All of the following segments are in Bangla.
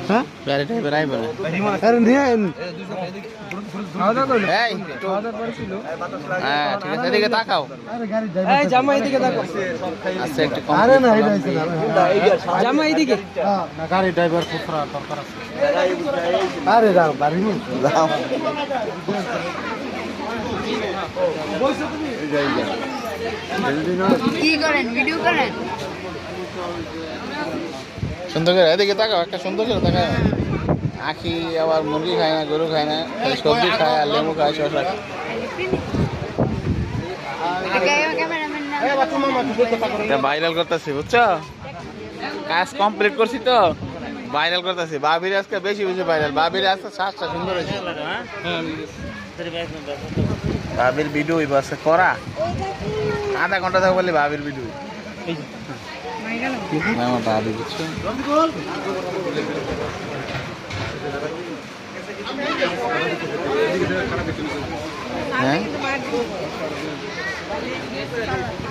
হ্যাঁ গাড়ি ড্রাইভার আইব না আরে নিয়ে এই হ্যাঁ ঠিক আছে এদিকে তাকাও এই জামা এদিকে দেখো আচ্ছা একটু কম আরে না এটা হইছে না জামা এদিকে না গাড়ি ড্রাইভার পুত্রা দরকার আছে আরে যাও বাড়ি নি যাও কি করেন ভিডিও করেন সুন্দর করে এদিকে তাকাও একটা সুন্দর করে তাকাও আখি আবার মুরগি খায় না গরু খায় না সবজি খায় আর লেবু খায় শসা খায় ক্যামেরাম্যান ভাইরাল করতেছি বুঝছো কাজ কমপ্লিট করছি তো ভাইরাল করতেছি বাবির আজকে বেশি বেশি ভাইরাল বাবির আজকে শ্বাসটা সুন্দর হয়েছে বাবির ভিডিও বাসে করা আধা ঘন্টা থাকবো বলে বাবির ভিডিও আমার বাবি বুঝছো হ্যাঁ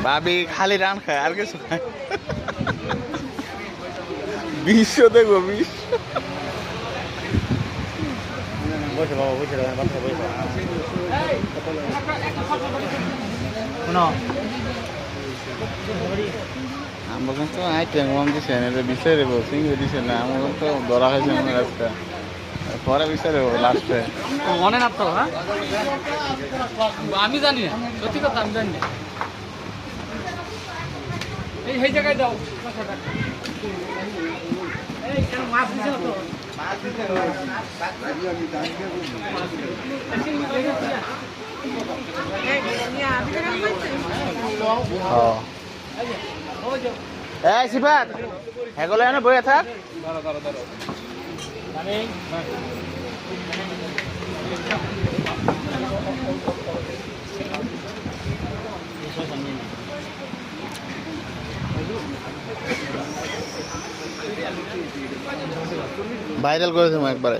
বাবি খালি রান খায় আর কিছু খায় বিশ্ব দেখবো বিশ্ব বসে বাবা বসে বাচ্চা বসে আমরা কিন্তু আইটেম কম দিছে না এটা বিচারে সিঙ্গে দিছে না আমার তো ধরা হয়েছে আমার আজকে পরে বিচারে লাস্টে মনে না তো হ্যাঁ আমি জানি না সত্যি কথা আমি জানি না এই জায়গায় দাও এই কেন মাছ দিছ তো মাছ দিছ এই সিফাত হেগুলো এনে বইয়া থাক ভাইরাল করেছে একবারে